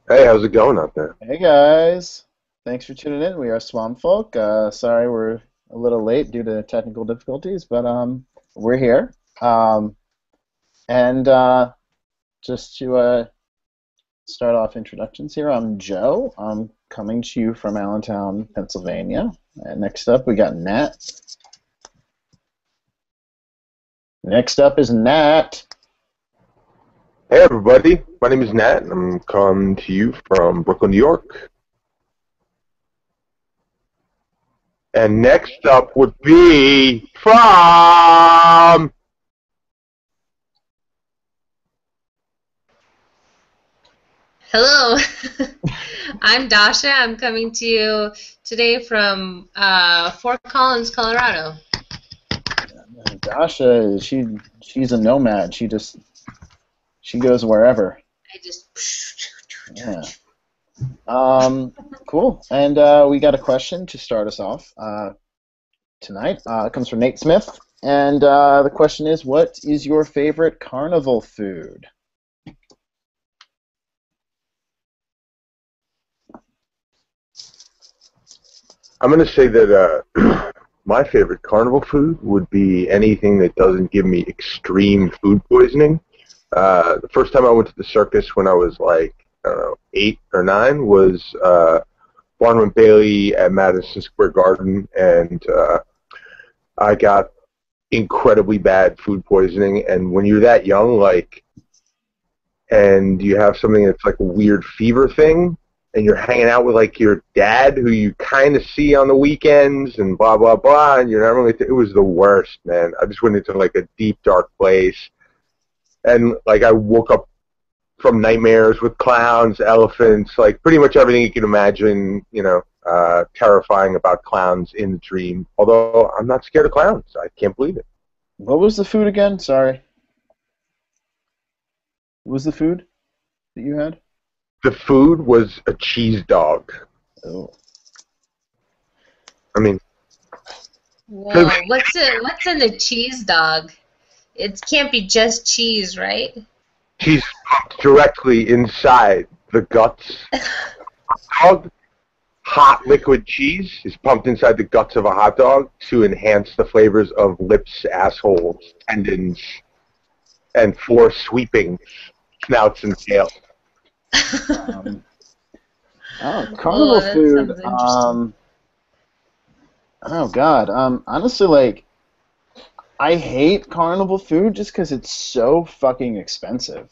Hey, how's it going out there? Hey guys, thanks for tuning in. We are Swamp Folk. Sorry we're a little late due to technical difficulties, but we're here. Um, and just to start off introductions here, I'm Joe. I'm coming to you from Allentown, Pennsylvania. And next up, we got Nat. Next up is Nat. Hey, everybody. My name is Nat, and I'm coming to you from Brooklyn, New York. And next up would be from. Hello, I'm Dasha. I'm coming to you today from Fort Collins, Colorado. Dasha, she's a nomad. She goes wherever. I just. Yeah. Cool. And we got a question to start us off tonight. It comes from Nate Smith. And the question is, what is your favorite carnival food? I'm going to say that my favorite carnival food would be anything that doesn't give me extreme food poisoning. The first time I went to the circus when I was like, I don't know, 8 or 9 was Barnum and Bailey at Madison Square Garden, and I got incredibly bad food poisoning. And when you're that young, like, and you have something that's like a weird fever thing, and you're hanging out with like your dad, who you kind of see on the weekends, and blah blah blah, and you're not really. It was the worst, man. I just went into like a deep dark place, and like I woke up from nightmares with clowns, elephants, like pretty much everything you can imagine. Terrifying about clowns in the dream. Although I'm not scared of clowns, I can't believe it. What was the food again? Sorry. What was the food that you had? The food was a cheese dog. Oh. I mean, Whoa, what's in the cheese dog? It can't be just cheese, right? cheese pumped directly inside the guts. Dog, hot liquid cheese is pumped inside the guts of a hot dog to enhance the flavors of lips, assholes, tendons, and floor sweeping snouts and tails. Um, oh, Oh, carnival that food. sounds interesting. Oh God. Honestly, like I hate carnival food just because it's so fucking expensive.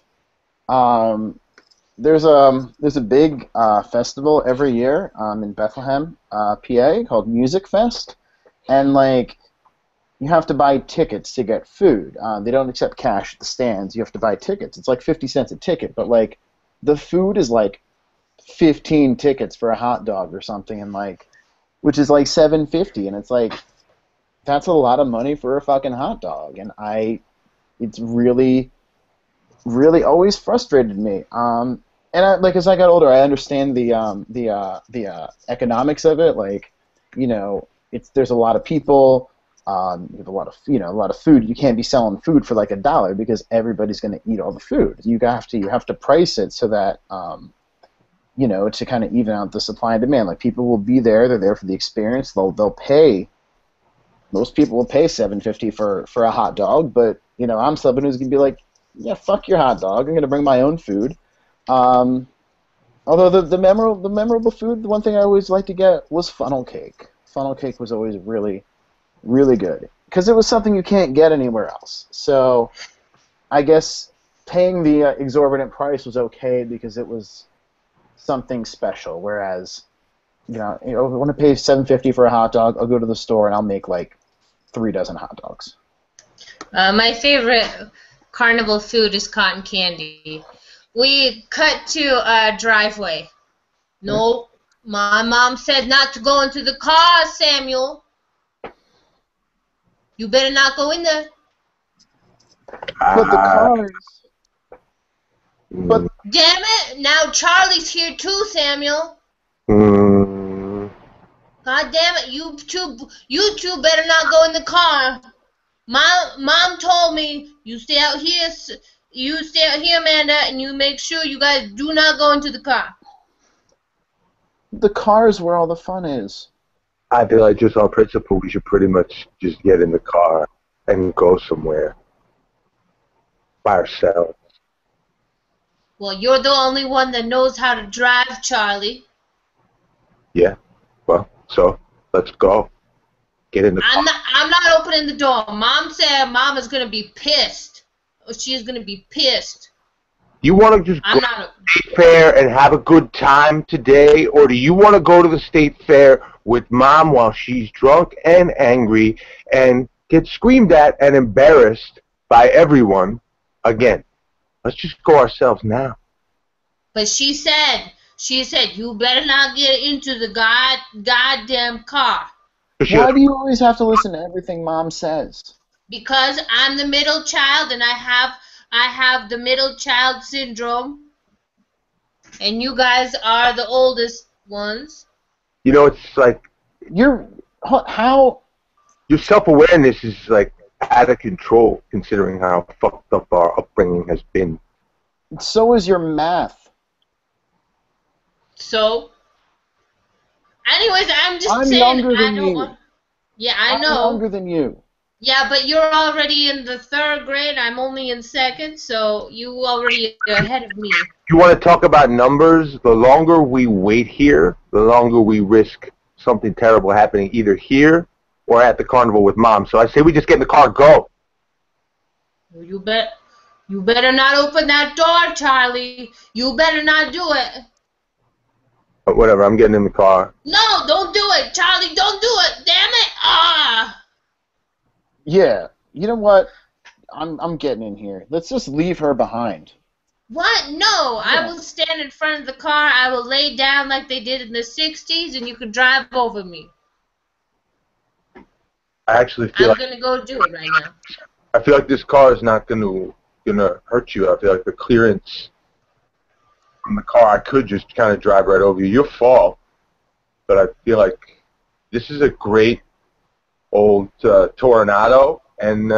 Um, there's a big festival every year in Bethlehem, PA, called Music Fest, and like you have to buy tickets to get food. They don't accept cash at the stands. You have to buy tickets. It's like 50 cents a ticket, but like the food is like 15 tickets for a hot dog or something, and like which is like 7.50, and it's like that's a lot of money for a fucking hot dog, and it's really always frustrated me. And like as I got older, I understand the economics of it. Like, it's there's a lot of people. You have a lot of a lot of food. You can't be selling food for like $1 because everybody's going to eat all the food. You have to price it so that to kind of even out the supply and demand. Like people will be there. They're there for the experience. They'll pay. Most people will pay 7.50 for a hot dog, but I'm someone who's gonna be like, yeah, fuck your hot dog. I'm gonna bring my own food. Um, Although the memorable food, the one thing I always liked to get was funnel cake. Funnel cake was always really really good because it was something you can't get anywhere else. So I guess paying the exorbitant price was okay because it was something special. Whereas if I want to pay 7.50 for a hot dog, I'll go to the store and I'll make like 3 dozen hot dogs. My favorite carnival food is cotton candy. We cut to a driveway. No, my mom said not to go into the car, Samuel. You better not go in there. But the Ah, cars, mm, but Damn it! Now Charlie's here too, Samuel. mm, God damn it! You two better not go in the car. Mom told me you stay out here, you stay out here, Amanda, and you make sure you guys do not go into the car. The car is where all the fun is. I feel like just on principle, we should pretty much just get in the car and go somewhere by ourselves. Well, you're the only one that knows how to drive, Charlie. Yeah. Well, so let's go. Get in the car. I'm not opening the door. Mom said Mama's gonna be pissed. She's gonna be pissed. You want to just go I'm to not. the state fair and have a good time today, or do you want to go to the state fair with Mom while she's drunk and angry and get screamed at and embarrassed by everyone again? Let's just go ourselves now. But she said you better not get into the goddamn car. Why do you always have to listen to everything Mom says? Because I'm the middle child and I have the middle child syndrome. And you guys are the oldest ones. You know, it's like how your self-awareness is like out of control, considering how fucked up our upbringing has been. So is your math. So, anyways, I'm I'm saying younger I than don't you. want. Yeah, I I'm know. younger than you. Yeah, but you're already in the 3rd grade. I'm only in 2nd, so you already ahead of me. You want to talk about numbers? The longer we wait here, the longer we risk something terrible happening either here or at the carnival with Mom. So I say we just get in the car, go. You better not open that door, Charlie. You better not do it. But whatever, I'm getting in the car. No, don't do it, Charlie. Don't do it. Damn it. Ah. Yeah. You know what? I'm getting in here. Let's just leave her behind. What? No. I will stand in front of the car. I will lay down like they did in the 60s, and you can drive over me. I actually feel I'm going to go do it right now. I feel like this car is not gonna hurt you. I feel like the clearance from the car, I could just kind of drive right over you. You'll fall, but I feel like this is a great old Toronado, and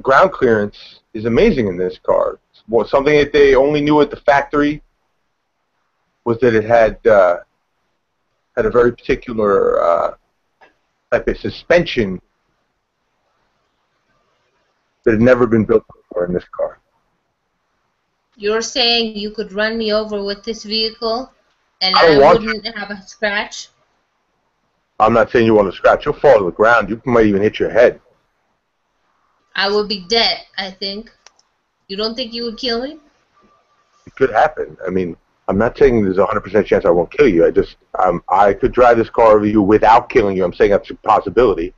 ground clearance is amazing in this car. Well, something that they only knew at the factory was that it had a very particular type of suspension that had never been built before in this car. You're saying you could run me over with this vehicle, and I I want wouldn't have a scratch? I'm not saying you want to scratch. You'll fall to the ground. You might even hit your head. I would be dead, I think. You don't think you would kill me? It could happen. I mean, I'm not saying there's a 100% chance I won't kill you. I could drive this car over you without killing you. I'm saying that's a possibility.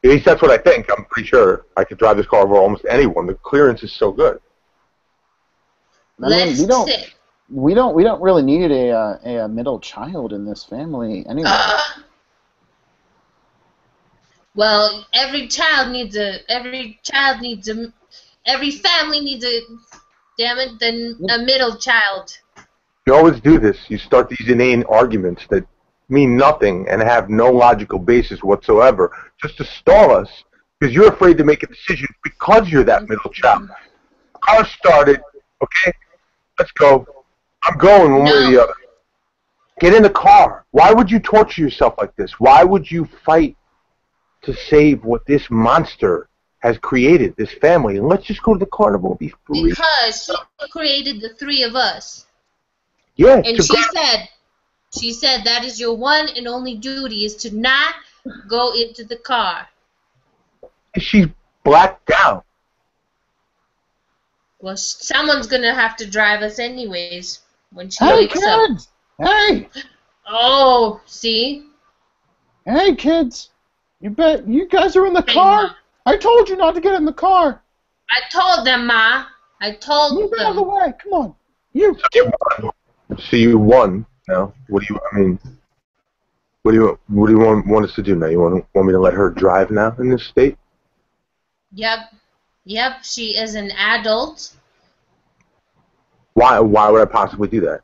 At least that's what I think. I'm pretty sure I could drive this car over almost anyone. The clearance is so good. I mean, Let's sit. we don't really need a middle child in this family anyway. Well, every family needs a, damn it, a middle child. You always do this. You start these inane arguments that mean nothing and have no logical basis whatsoever just to stall us because you're afraid to make a decision because you're that middle child. The car started, okay? Let's go. I'm going one way or the other. Get in the car. Why would you torture yourself like this? Why would you fight to save what this monster has created, this family? And let's just go to the carnival and be free. Because she created the 3 of us. Yeah. And she said that is your one and only duty is to not go into the car. She's blacked out. Well, someone's going to have to drive us anyways when she Hey, wakes up. kids! Hey! Oh, see? Hey, kids! You guys are in the Hey, car? Ma. I told you not to get in the car. I told them, Ma. I told Move out of the them. way. Come on. You. So you won. Now, what do you want us to do now? You want me to let her drive now in this state? Yep, she is an adult. Why would I possibly do that?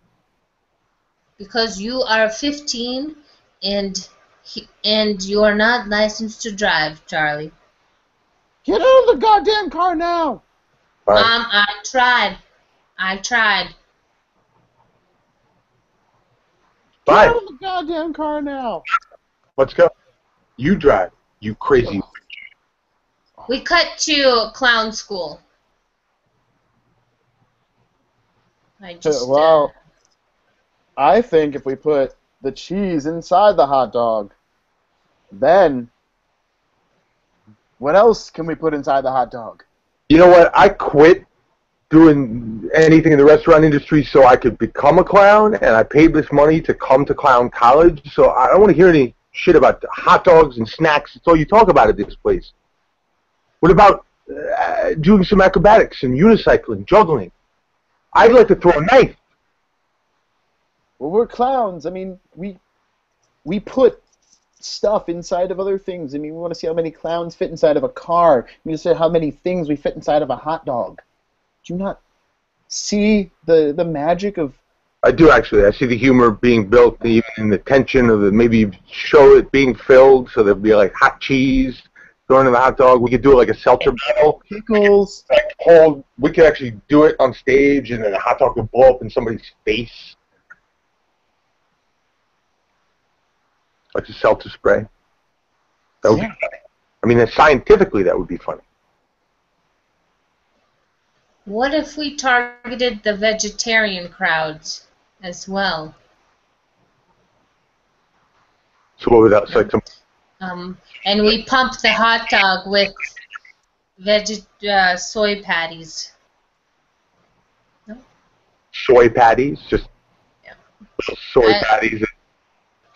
Because you are 15 and you are not licensed to drive, Charlie. Get out of the goddamn car now. Fine. I tried. Get Fine. out of the goddamn car now. Let's go. You drive. You crazy. We cut to clown school. I just, Well, I think if we put the cheese inside the hot dog, then what else can we put inside the hot dog? You know what? I quit doing anything in the restaurant industry so I could become a clown, and I paid this money to come to clown college, so I don't want to hear any shit about hot dogs and snacks. It's all you talk about at this place. What about doing some acrobatics and unicycling, juggling? I'd like to throw a knife. Well, we're clowns. I mean, we put stuff inside of other things. I mean, we want to see how many clowns fit inside of a car. We want to see how many things we fit inside of a hot dog. Do you not see the magic of... I do, actually. I see the humor being built even in the tension of the, maybe show it being filled, so there'd be like hot cheese going in the hot dog. We could do it like a seltzer battle. Pickles. Like, we could actually do it on stage, and then the hot dog would blow up in somebody's face. Like a seltzer spray. That would be funny. I mean, scientifically, that would be funny. what if we targeted the vegetarian crowds as well? So what would that like? And we pumped the hot dog with soy patties. No? Soy patties? Just soy patties that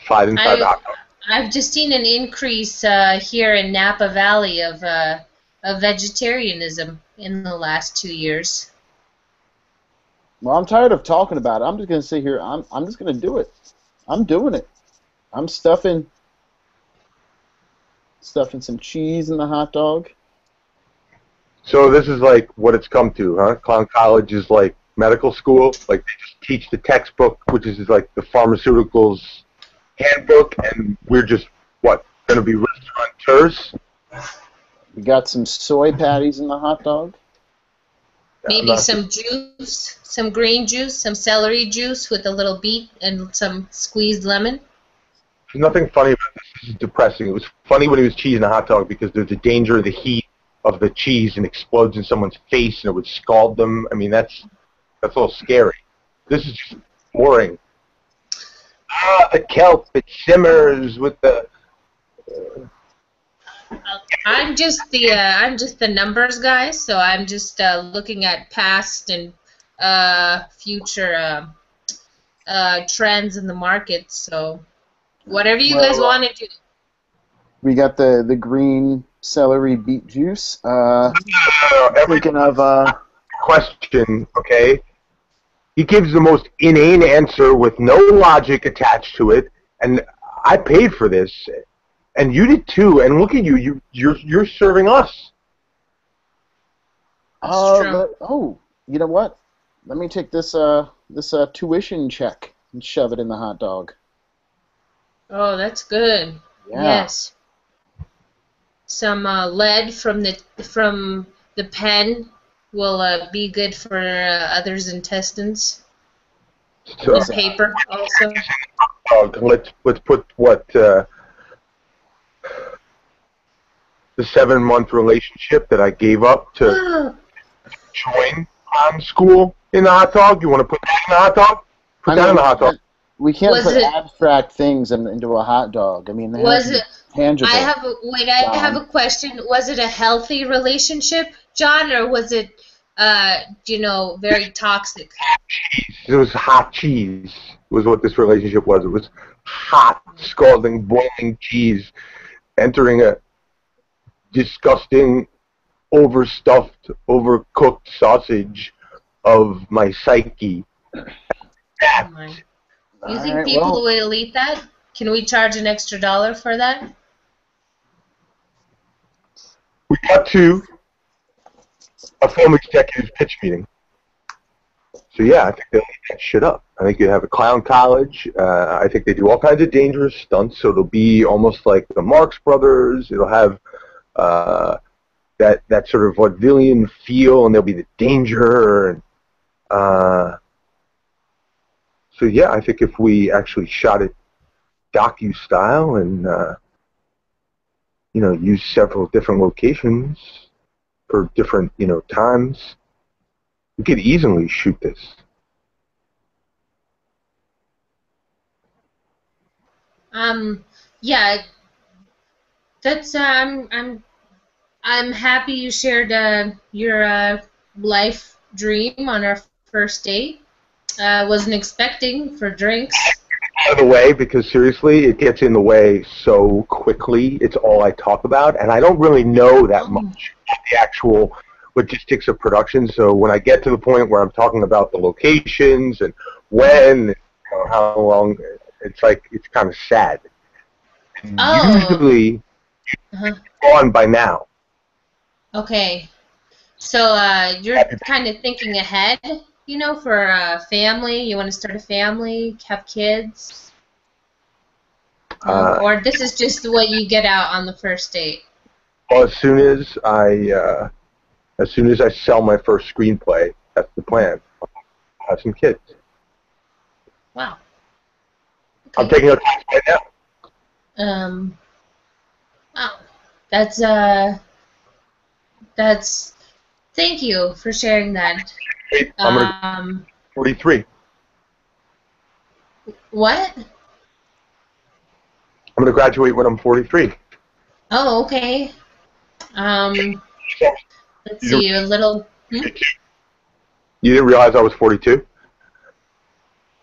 slide inside the hot dog. I've just seen an increase here in Napa Valley of vegetarianism in the last 2 years. Well, I'm tired of talking about it. I'm just going to sit here. I'm just going to do it. I'm doing it. I'm stuffing some cheese in the hot dog. So this is like what it's come to, huh? Clown college is like medical school. Like they just teach the textbook, which is like the pharmaceuticals handbook, and we're just, what, going to be restaurateurs? We got some soy patties in the hot dog. Maybe some juice, some green juice, some celery juice with a little beet and some squeezed lemon. There's nothing funny about this. This is depressing. It was funny when he was cheesing a hot dog because there's a danger of the heat of the cheese and explodes in someone's face and it would scald them. I mean, that's a little scary. This is just boring. The kelp, it simmers with the... I'm just the numbers guy, so I'm just looking at past and future trends in the market. So whatever you guys want to do. We got the green celery beet juice. Thinking of question, okay? He gives the most inane answer with no logic attached to it, and I paid for this. And you did too. And look at you. You're serving us. Oh, you know what? Let me take this tuition check and shove it in the hot dog. Oh, that's good. Yeah. Yes. Some lead from the pen will be good for others' intestines. So, And paper also. let's put what the 7-month relationship that I gave up to join school in the hot dog. You want to put that in the hot dog? Put that in the hot dog. We can't put abstract things into a hot dog. I mean, they have to be tangible. I have a question. Was it a healthy relationship, John, or was it, very toxic? It was hot cheese. Was what this relationship was. It was hot, scalding, boiling cheese entering a disgusting, overstuffed, overcooked sausage of my psyche. You think people will eat that? Can we charge an extra $1 for that? We got to a film executive's pitch meeting. So yeah, I think they'll eat that shit up. I think you have a clown college. I think they do all kinds of dangerous stunts, so it'll be almost like the Marx Brothers. It'll have that sort of vaudevillian feel, and there'll be the danger. And, So yeah, I think if we actually shot it docu style and use several different locations for different times, we could easily shoot this. Yeah, that's I'm happy you shared your life dream on our first date. Wasn't expecting for drinks. Out of the way, because seriously, it gets in the way so quickly. It's all I talk about, and I don't really know that much about the actual logistics of production. So when I get to the point where I'm talking about the locations and when, how long, it's like it's kind of sad. Oh. Usually, gone by now. Okay. So you're kind of thinking ahead, for a family. You want to start a family, have kids, or this is just what you get out on the first date. Well, as soon as I sell my first screenplay, that's the plan. I'll have some kids. Wow. Okay. I'm taking a class right now. Wow. That's. Thank you for sharing that. I'm gonna 43. What? I'm gonna graduate when I'm 43. Oh, okay. Let's see, a little. You didn't realize I was 42?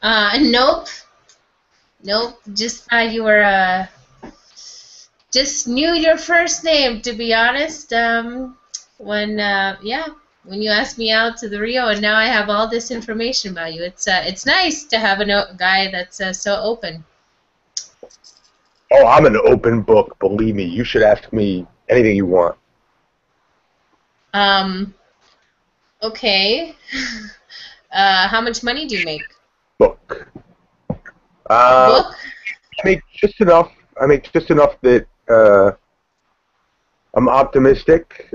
Nope. Nope. Just thought you were. Just knew your first name, to be honest. When you asked me out to the Rio, and now I have all this information about you. It's nice to have a guy that's so open. Oh, I'm an open book. Believe me, you should ask me anything you want. Okay. How much money do you make? Book. Book? I make just enough. That I'm optimistic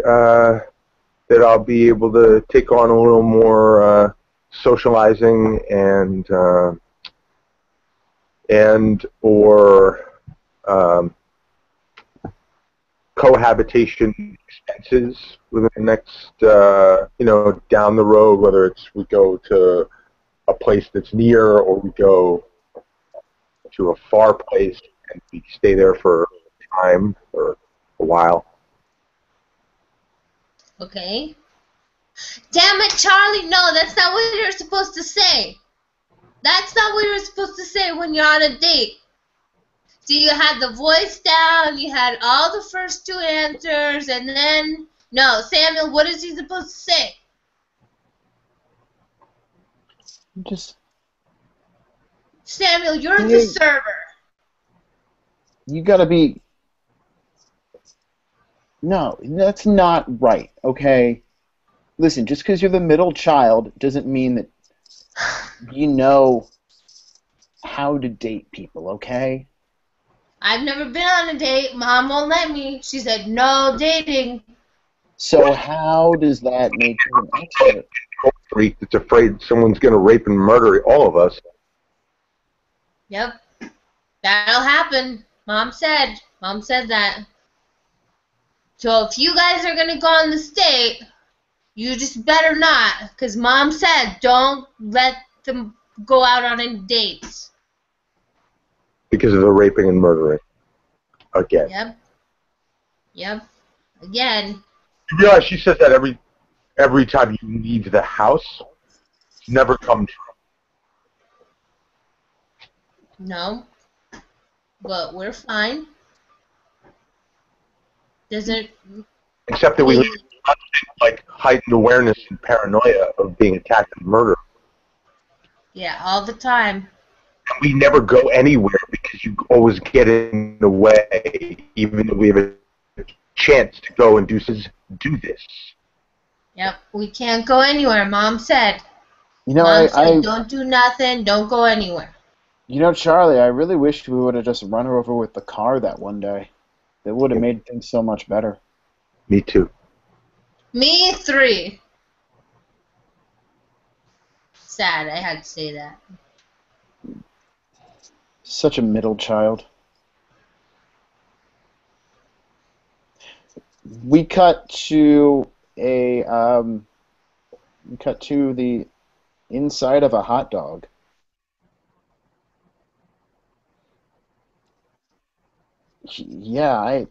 that I'll be able to take on a little more socializing and or cohabitation expenses within the next, down the road, whether it's we go to a place that's near or we go to a far place and we stay there for time or a while. Okay. Damn it, Charlie! No, that's not what you're supposed to say. That's not what you're supposed to say when you're on a date. So you had the voice down, you had all the first two answers, and then... No, Samuel, what is he supposed to say? Samuel, you're the server. You gotta be... No, that's not right, okay? Listen, just because you're the middle child doesn't mean that you know how to date people, okay? I've never been on a date. Mom won't let me. She said no dating. So how does that make you an expert? Freak that's afraid someone's going to rape and murder all of us. Yep. That'll happen. Mom said that. So if you guys are going to go on this date, you just better not, because Mom said don't let them go out on any dates. Because of the raping and murdering. Again. Yep. Again. You realize she says that every time you leave the house? It's never come true. No. But we're fine. Doesn't... Except that we live like heightened awareness and paranoia of being attacked and murdered. Yeah, all the time. We never go anywhere because you always get in the way, even though we have a chance to go and do this. Yep, we can't go anywhere. Mom said. Mom said, don't do nothing, don't go anywhere. You know, Charlie, I really wish we would have just run her over with the car that one day. That would have made things so much better. Me too. Me 3. Sad, I had to say that. Such a middle child. We cut to the inside of a hot dog. Yeah,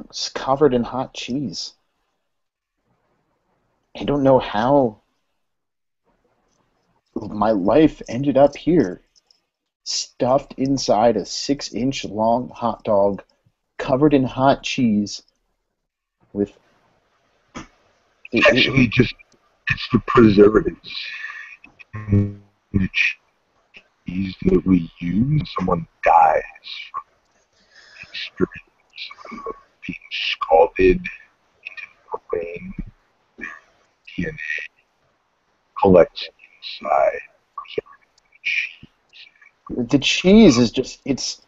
it's covered in hot cheese. I don't know how my life ended up here, stuffed inside a 6-inch long hot dog covered in hot cheese with Actually, just it's the preservatives in the cheese that we use. Someone dies from the experience of being scalded into the brain. DNA collects inside preservative cheese. the cheese is just it's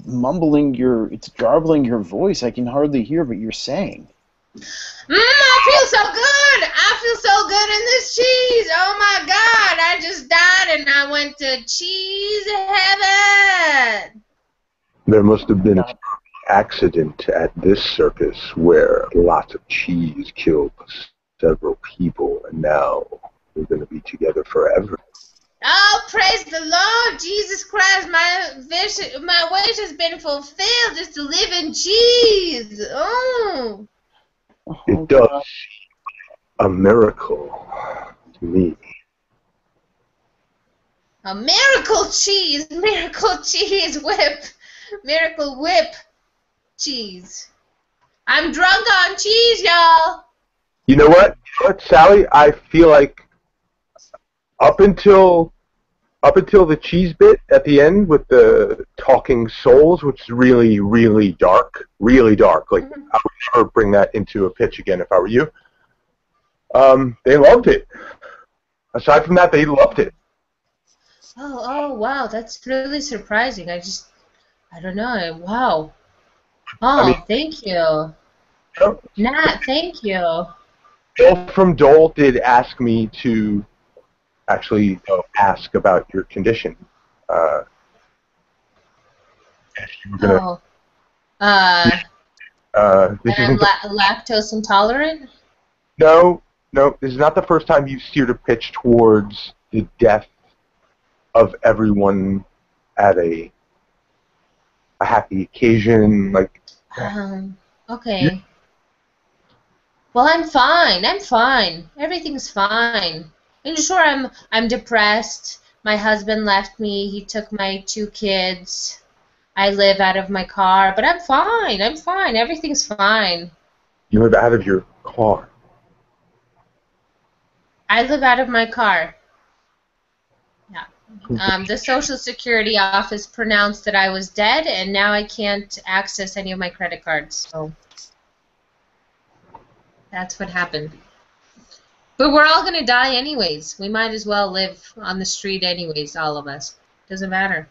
mumbling it's garbling your voice. I can hardly hear what you're saying. I feel so good. I feel so good in this cheese. Oh my God! I just died and I went to cheese heaven. There must have been an accident at this circus where lots of cheese killed several people, and now we're going to be together forever. Oh, praise the Lord, Jesus Christ! My wish has been fulfilled, just to live in cheese. Oh. It does seem a miracle to me. A miracle cheese whip, miracle whip cheese. I'm drunk on cheese, y'all. You know what? Sally? I feel like up until the cheese bit at the end with the talking souls, which is really, really dark. Like, I would never bring that into a pitch again if I were you. They loved it. Aside from that, they loved it. Oh, wow, that's really surprising. I don't know. Wow. Oh, thank you. Nat, thank you. Bill from Dole did ask me to actually ask about your condition. If you were gonna. This isn't lactose intolerant? No, this is not the first time you've steered a pitch towards the death of everyone at a happy occasion. Like. Okay. Well, I'm fine. Everything's fine. And sure, I'm depressed. My husband left me. He took my 2 kids. I live out of my car, but I'm fine. Everything's fine. You live out of your car? I live out of my car. Yeah. The Social Security office pronounced that I was dead, and now I can't access any of my credit cards. So that's what happened. But we're all going to die anyways. We might as well live on the street anyways, all of us. Doesn't matter.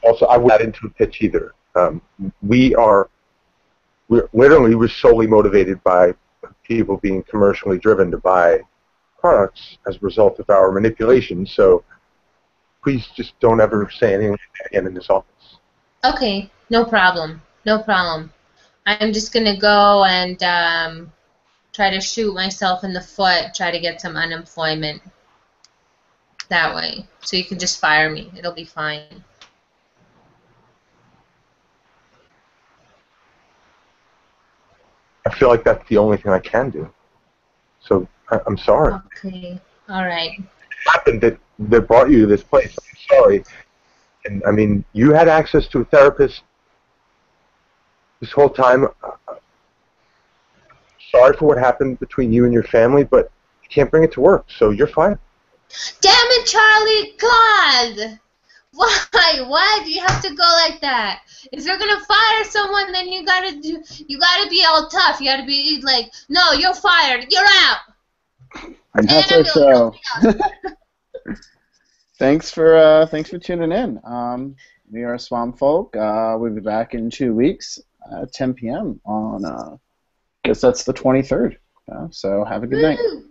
Also, I wouldn't add into a pitch either. We're solely motivated by people being commercially driven to buy products as a result of our manipulation. So please just don't ever say anything again in this office. Okay, no problem. I'm just going to go and try to shoot myself in the foot, try to get some unemployment that way. So you can just fire me. It'll be fine. I feel like that's the only thing I can do. So I'm sorry. Okay, all right. It happened that brought you to this place. I'm sorry. And I mean, you had access to a therapist this whole time. Sorry for what happened between you and your family, but you can't bring it to work, so you're fine. Damn it, Charlie! God! Why do you have to go like that? If you're gonna fire someone, then you gotta be all tough. You gotta be like, no, you're fired. You're out. And that's our show. Thanks for tuning in. We are Swamp Folk. We'll be back in 2 weeks at 10 p.m. on guess that's the 23rd. So have a good night. Woo!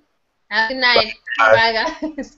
Have a good night. Bye, guys.